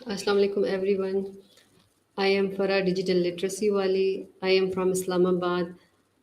Assalamu alaikum everyone. I am Farah digital literacy वाली. I am from Islamabad.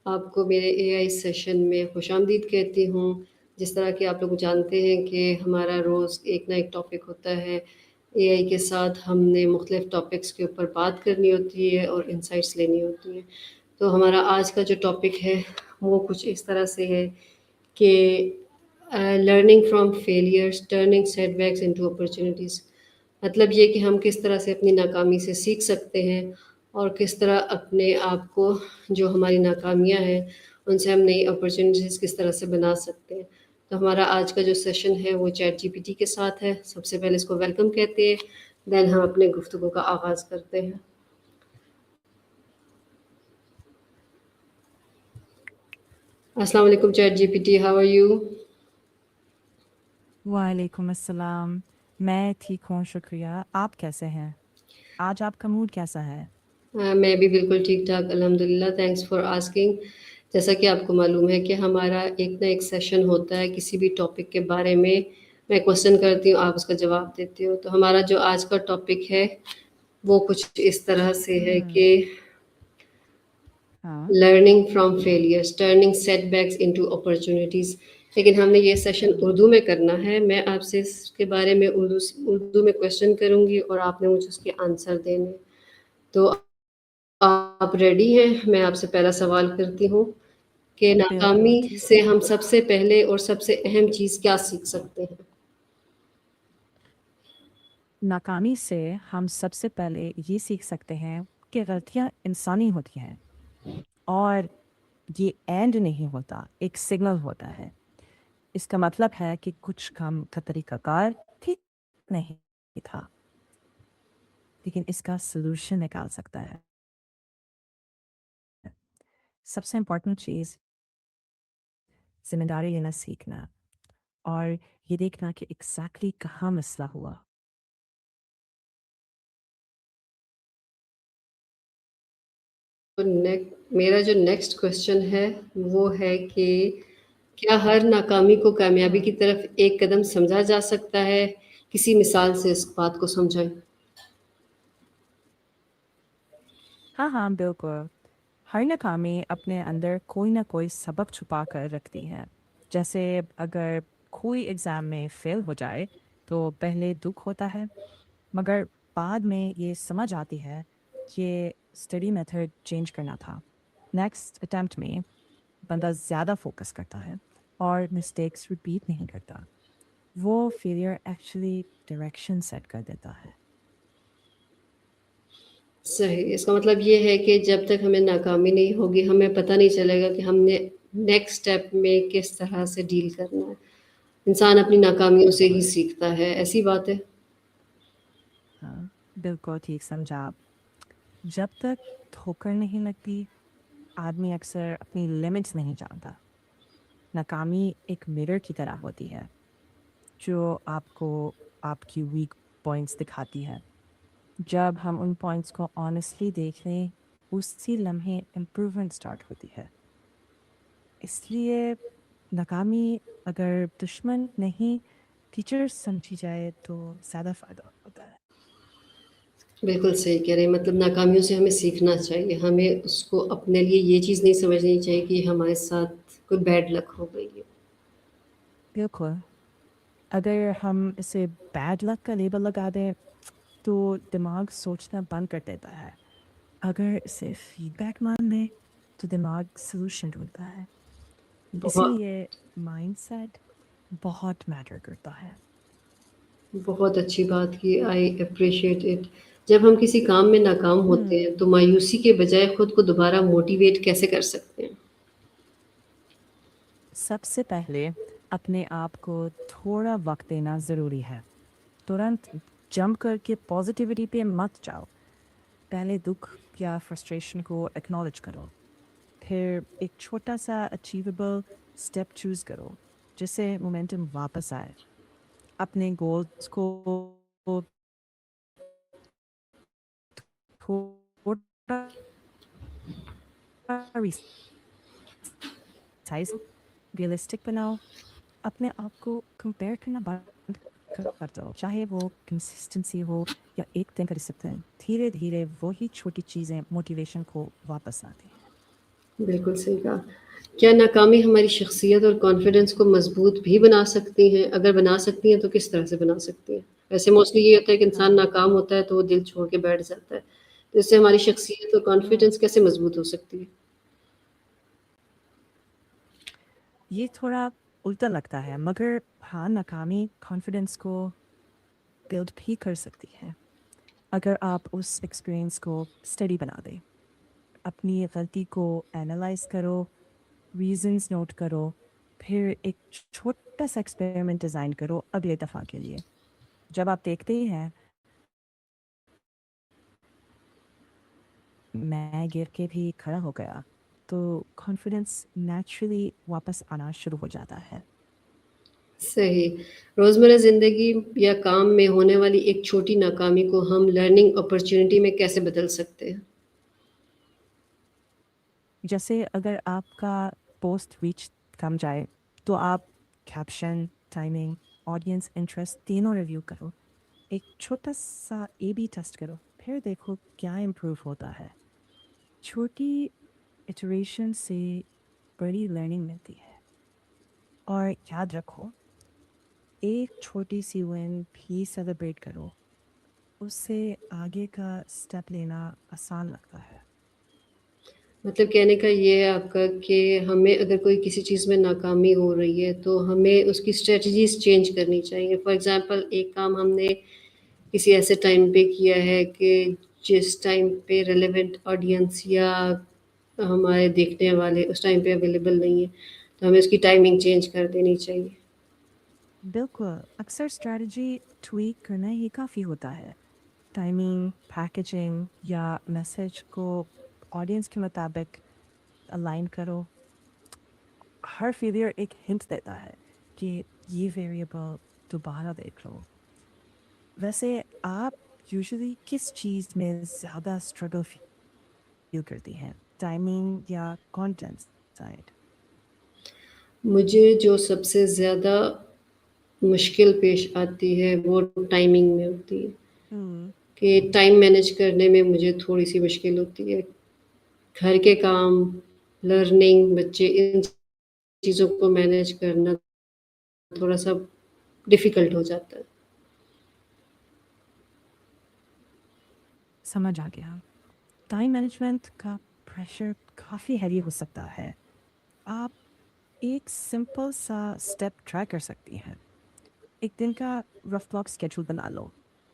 आपको मेरे AI session में खुशामदीद कहती हूँ. जिस तरह कि आप लोग जानते हैं कि हमारा रोज़ एक ना एक टॉपिक होता है. एआई के साथ हमने मुख्तलिफ़ टॉपिक्स के ऊपर बात करनी होती है और इंसाइट्स लेनी होती हैं. तो हमारा आज का जो टॉपिक है वो कुछ इस तरह से है कि learning from failures turning setbacks into opportunities. मतलब ये कि हम किस तरह से अपनी नाकामी से सीख सकते हैं और किस तरह अपने आप को, जो हमारी नाकामियाँ हैं, उनसे हम नई अपॉर्चुनिटीज़ किस तरह से बना सकते हैं. तो हमारा आज का जो सेशन है वो चैट जीपीटी के साथ है. सबसे पहले इसको वेलकम कहते हैं, देन हम अपने गुफ्तगू का आगाज़ करते हैं. अस्सलाम वालेकुम chat GPT, how are you? वालेकुम अस्सलाम। मैं ठीक हूँ, शुक्रिया। आप कैसे हैं? आज आपका मूड कैसा है? मैं भी बिल्कुल ठीक-ठाक अल्हम्दुलिल्लाह, थैंक्स फॉर आस्किंग. जैसा कि आपको मालूम है कि हमारा एक ना एक सेशन होता है किसी भी टॉपिक के बारे में. मैं क्वेश्चन करती हूँ, आप उसका जवाब देते हो. तो हमारा जो आज का टॉपिक है, वो कुछ इस तरह से है हुँ, कि हाँ, learning from failures, turning setbacks into opportunities. लेकिन हमने ये सेशन हुँ, उर्दू में करना है. मैं आपसे इसके बारे में उर्दू में क्वेश्चन करूँगी और आपने मुझे उसके आंसर देने हैं. तो आप रेडी हैं? मैं आपसे पहला सवाल करती हूँ कि बिल्कुल नाकामी ठीक से है। हम सबसे पहले और सबसे अहम चीज़ क्या सीख सकते हैं? नाकामी से हम सबसे पहले ये सीख सकते हैं कि गलतियाँ इंसानी होती हैं और ये एंड नहीं होता, एक सिग्नल होता है। इसका मतलब है कि कुछ काम का तरीक़ाकार ठीक नहीं था, लेकिन इसका सॉल्यूशन निकाल सकता है। सबसे इम्पोर्टेंट चीज़ ज़िम्मेदारी लेना सीखना और ये देखना कि एग्ज़ैक्टली कहाँ मसला हुआ। तो मेरा जो नेक्स्ट क्वेश्चन है वो है कि क्या हर नाकामी को कामयाबी की हुँ। तरफ एक कदम समझा जा सकता है? किसी मिसाल से इस बात को समझाएं. हाँ, हाँ, बिल्कुल। हर नाकामी अपने अंदर कोई ना कोई सबक छुपा कर रखती है। जैसे अगर कोई एग्ज़ाम में फ़ेल हो जाए, तो पहले दुःख होता है, मगर बाद में ये समझ आती है कि स्टडी मेथड चेंज करना था। नेक्स्ट अटेम्प्ट में बंदा ज़्यादा फ़ोकस करता है और मिस्टेक्स रिपीट नहीं करता। वो फेलियर एक्चुअली डायरेक्शन सेट कर देता है। सही. इसका मतलब ये है कि जब तक हमें नाकामी नहीं होगी, हमें पता नहीं चलेगा कि हमने नेक्स्ट स्टेप में किस तरह से डील करना है. इंसान अपनी नाकामियों से ही बिल्कुल, सीखता है, ऐसी बात है? हाँ, बिल्कुल ठीक समझा आप। जब तक ठोकर नहीं लगती, आदमी अक्सर अपनी लिमिट्स नहीं जानता। नाकामी एक मिरर की तरह होती है जो आपको आपकी वीक पॉइंट्स दिखाती है. जब हम उन पॉइंट्स को ऑनेस्टली देख लें, उसी लम्हे इम्प्रूवमेंट स्टार्ट होती है. इसलिए नाकामी अगर दुश्मन नहीं टीचर समझी जाए तो ज़्यादा फ़ायदा होता है. बिल्कुल सही कह रहे हैं. मतलब नाकामियों से हमें सीखना चाहिए. हमें उसको अपने लिए ये चीज़ नहीं समझनी चाहिए कि हमारे साथ कोई बैड लक हो गई है. बिल्कुल. अगर हम इसे बैड लक का लेबल लगा दें तो दिमाग सोचना बंद कर देता है. अगर इसे फीडबैक मान लें तो दिमाग सॉल्यूशन ढूंढता है. बहुत इसीलिए माइंडसेट बहुत मैटर करता है. बहुत अच्छी बात की. आई एप्रिशिएट इट. जब हम किसी काम में नाकाम होते हम्म हैं, तो मायूसी के बजाय खुद को दोबारा मोटिवेट कैसे कर सकते हैं? सबसे पहले अपने आप को थोड़ा वक्त देना ज़रूरी है. तुरंत जंप करके पॉजिटिविटी पे मत जाओ. पहले दुख या फ्रस्ट्रेशन को एक्नॉलेज करो. फिर एक छोटा सा अचीवेबल स्टेप चूज करो जिससे मोमेंटम वापस आए. अपने गोल्स को थोड़ा रिसाइज रियलिस्टिक बनाओ. अपने आप को कंपेयर करना बंद कर दो, चाहे वो कंसिस्टेंसी हो या एक दिन का डिसिप्लिन। धीरे धीरे वही छोटी चीज़ें मोटिवेशन को वापस लाती हैं। बिल्कुल सही कहा। क्या नाकामी हमारी शख्सियत और कॉन्फिडेंस को मजबूत भी बना सकती हैं? अगर बना सकती हैं तो किस तरह से बना सकती हैं? वैसे मोस्टली ये होता है कि इंसान नाकाम होता है तो वो दिल छोड़ के बैठ जाता है। तो इससे हमारी शख्सियत और कॉन्फिडेंस कैसे मजबूत हो सकती है? ये थोड़ा उल्टा लगता है, मगर हाँ, नाकामी कॉन्फिडेंस को बिल्ड भी कर सकती है अगर आप उस एक्सपीरियंस को स्टडी बना दें। अपनी गलती को एनालाइज करो, रीजंस नोट करो, फिर एक छोटा सा एक्सपेरिमेंट डिज़ाइन करो अगले दफ़ा के लिए। जब आप देखते ही हैं मैं गिर के भी खड़ा हो गया, तो कॉन्फिडेंस नेचुरली वापस आना शुरू हो जाता है। सही। रोज़मर्रा ज़िंदगी या काम में होने वाली एक छोटी नाकामी को हम लर्निंग अपॉर्च्युनिटी में कैसे बदल सकते हैं? जैसे अगर आपका पोस्ट रीच कम जाए, तो आप कैप्शन, टाइमिंग, ऑडियंस इंटरेस्ट तीनों रिव्यू करो। एक छोटा सा ए बी टेस्ट करो, फिर देखो क्या इम्प्रूव होता है। छोटी इटरेशन से बड़ी लर्निंग मिलती है। और याद रखो, एक छोटी सी विन भी सेलिब्रेट करो, उससे आगे का स्टेप लेना आसान लगता है। मतलब कहने का ये है आपका कि हमें अगर कोई किसी चीज़ में नाकामी हो रही है, तो हमें उसकी स्ट्रैटेजीज़ चेंज करनी चाहिए। फॉर एग्ज़ाम्पल एक काम हमने किसी ऐसे टाइम पे किया है कि जिस टाइम पे रिलेवेंट ऑडियंस या हमारे देखने वाले उस टाइम पे अवेलेबल नहीं है, तो हमें उसकी टाइमिंग चेंज कर देनी चाहिए। बिल्कुल, अक्सर स्ट्रैटेजी ट्वीक करना ही काफ़ी होता है। टाइमिंग, पैकेजिंग या मैसेज को ऑडियंस के मुताबिक अलाइन करो। हर फेलियर एक हिंट देता है कि ये वेरिएबल दोबारा देख लो। वैसे आप यूजुअली किस चीज़ में ज़्यादा स्ट्रगल फील करती हैं, टाइमिंग या कंटेंट साइड? मुझे जो सबसे ज़्यादा मुश्किल पेश आती है, वो टाइमिंग में होती है हम्म कि टाइम मैनेज करने में मुझे थोड़ी-सी मुश्किल होती है। घर के काम, लर्निंग, बच्चे इन चीज़ों को मैनेज करना थोड़ा-सा डिफ़िकल्ट हो जाता है। समझ आ गया। टाइम मैनेजमेंट का प्रेशर काफ़ी हैवी हो सकता है। आप एक सिंपल सा स्टेप ट्राई कर सकती हैं। एक दिन का रफ ब्लॉक स्केड्यूल बना लो।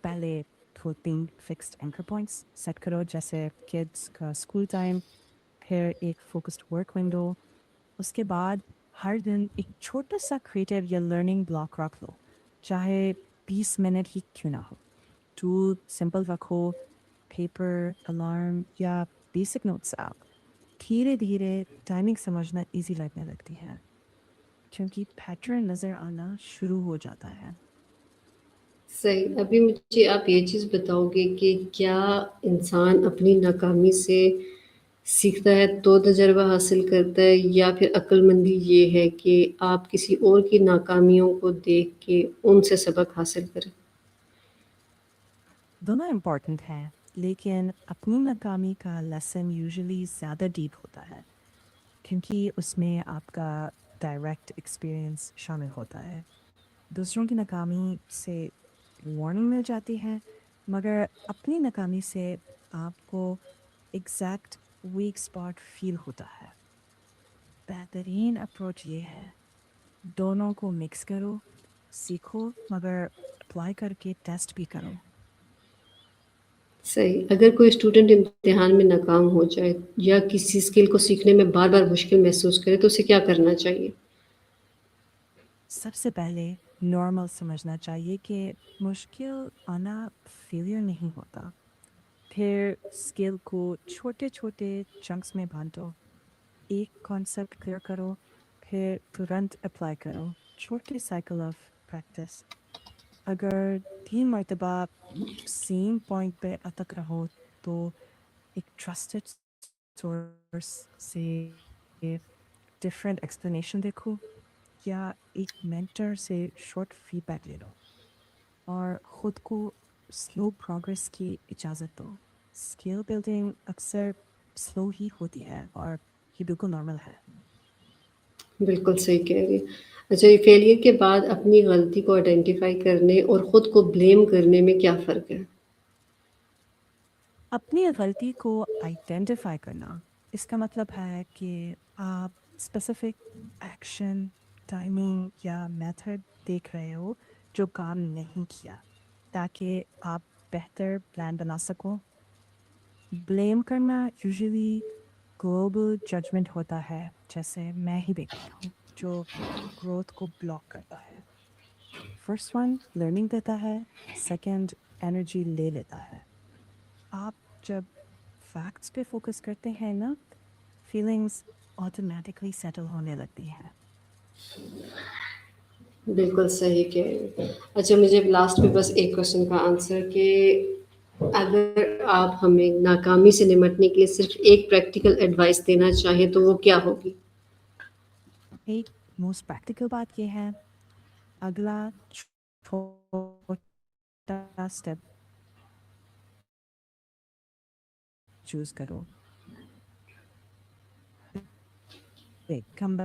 पहले 2-3 फिक्स्ड एंकर पॉइंट्स सेट करो, जैसे किड्स का स्कूल टाइम, फिर एक फोकस्ड वर्क विंडो। उसके बाद हर दिन एक छोटा सा क्रिएटिव या लर्निंग ब्लॉक रख लो, चाहे 20 मिनट ही क्यों ना हो। टूल सिंपल रखो, पेपर, अलार्म या बेसिक नोट्स ऐप। धीरे धीरे टाइमिंग समझना इजी लगने लगती है, क्योंकि पैटर्न नज़र आना शुरू हो जाता है। सही। अभी मुझे आप ये चीज़ बताओगे कि क्या इंसान अपनी नाकामी से सीखता है तो तजुर्बा हासिल करता है या फिर अक्लमंदी ये है कि आप किसी और की नाकामियों को देख के उनसे सबक हासिल करें? दोनों इम्पॉर्टेंट हैं, लेकिन अपनी नाकामी का लेसन यूजुअली ज़्यादा डीप होता है, क्योंकि उसमें आपका डायरेक्ट एक्सपीरियंस शामिल होता है। दूसरों की नाकामी से वार्निंग मिल जाती है, मगर अपनी नाकामी से आपको एग्जैक्ट वीक स्पॉट फील होता है। बेहतरीन अप्रोच ये है, दोनों को मिक्स करो, सीखो, मगर अप्लाई करके टेस्ट भी करो। सही। अगर कोई स्टूडेंट इम्तिहान में नाकाम हो जाए या किसी स्किल को सीखने में बार-बार मुश्किल महसूस करे तो उसे क्या करना चाहिए? सबसे पहले नॉर्मल समझना चाहिए कि मुश्किल आना फेलियर नहीं होता। फिर स्किल को छोटे छोटे चंक्स में बांटो। एक कॉन्सेप्ट क्लियर करो, फिर तुरंत अप्लाई करो। छोटे साइकिल ऑफ प्रैक्टिस। अगर 3 मरतबा सेम पॉइंट पे अटक रहो, तो एक ट्रस्टेड सोर्स से डिफरेंट एक्सप्लेनेशन देखो, या एक मेंटर से शॉर्ट फीडबैक ले लो। اور خود کو سلو پروگرس کی اجازت دو. اسکل بلڈنگ اکثر سلو ہی ہوتی ہے اور یہ بالکل نارمل ہے. بالکل صحیح کہہ رہی ہیں. اچھا، یہ فیلئر کے بعد اپنی غلطی کو آئیڈینٹیفائی کرنے اور خود کو بلیم کرنے میں کیا فرق ہے؟ اپنی غلطی کو آئیڈینٹیفائی کرنا اس کا مطلب ہے کہ آپ اسپیسیفک ایکشن، ٹائمنگ یا میتھڈ دیکھ رہے ہو جو کام نہیں کیا تاکہ آپ بہتر پلان بنا سکو. بلیم کرنا یوزلی گلوبل ججمنٹ ہوتا ہے، جیسے میں ہی بیکار ہوں، جو گروتھ کو بلاک کرتا ہے. فرسٹ ون لرننگ دیتا ہے، سیکنڈ انرجی لے لیتا ہے. آپ جب فیکٹس پہ فوکس کرتے ہیں نا، فیلنگس آٹومیٹکلی سیٹل ہونے لگتی ہیں. بالکل صحیح کہہ رہی ہیں. اچھا، مجھے لاسٹ میں بس ایک کوشچن کا آنسر کہ اگر آپ ہمیں ناکامی سے نمٹنے کے لیے صرف ایک پریکٹیکل ایڈوائس دینا چاہیں تو وہ کیا ہوگی؟ ایک موسٹ پریکٹیکل بات یہ ہے، اگلا چھوٹا اسٹیپ چوز کرو. کم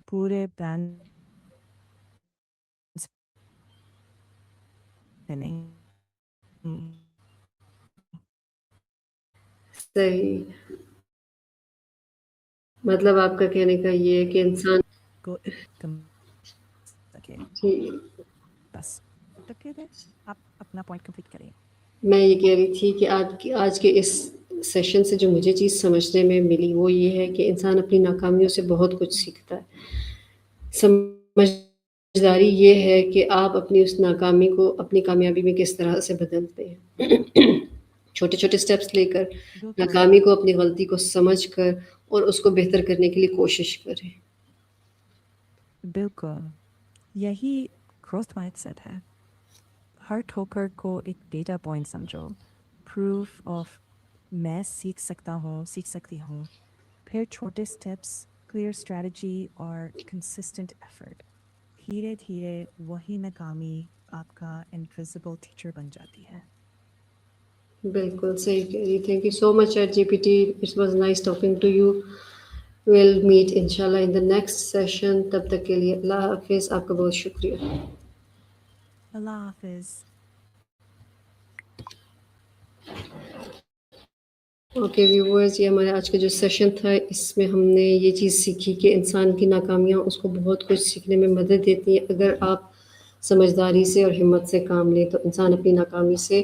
پورے پلان سے نہیں. صحیح. مطلب آپ کا کہنے کا یہ ہے کہ انسان کو کم سکے جی، بس تک کے آپ اپنا پوائنٹ کمپلیٹ کریں. میں یہ کہہ رہی تھی کہ آج کے اس سیشن سے جو مجھے چیز سمجھنے میں ملی وہ یہ ہے کہ انسان اپنی ناکامیوں سے بہت کچھ سیکھتا ہے. سمجھداری یہ ہے کہ آپ اپنی اس ناکامی کو اپنی کامیابی میں کس طرح سے بدلتے ہیں. چھوٹے چھوٹے اسٹیپس لے کر بالکل ناکامی کو اپنی غلطی کو سمجھ کر اور اس کو بہتر کرنے کے لیے کوشش کریں. بالکل یہی گروتھ مائنڈ سیٹ ہے. ہر ٹھوکر کو ایک ڈیٹا پوائنٹ سمجھو، پروف آف میں سیکھ سکتی ہوں. پھر چھوٹے اسٹیپس، کلیئر اسٹریٹجی اور کنسسٹنٹ ایفرٹ. دھیرے دھیرے وہی ناکامی آپ کا انویزیبل ٹیچر بن جاتی ہے. بالکل صحیح کہہ رہی. Thank you so much chat G P T. It was nice talking to you. Will meet انشاء اللہ ان دا نیکسٹ سیشن. تب تک کے لیے اللہ حافظ. آپ کا بہت شکریہ. اللہ حافظ. اوکے ویورز، یہ ہمارا آج کا جو سیشن تھا اس میں ہم نے یہ چیز سیکھی کہ انسان کی ناکامیاں اس کو بہت کچھ سیکھنے میں مدد دیتی ہیں. اگر آپ سمجھداری سے اور ہمت سے کام لیں تو انسان اپنی ناکامی سے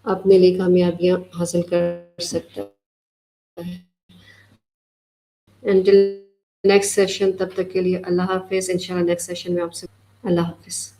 اپنے لیے کامیابیاں حاصل کر سکتا ہے. انٹل نیکسٹ سیشن، تب تک کے لیے اللہ حافظ. انشاءاللہ نیکسٹ سیشن میں آپ سے اللہ حافظ.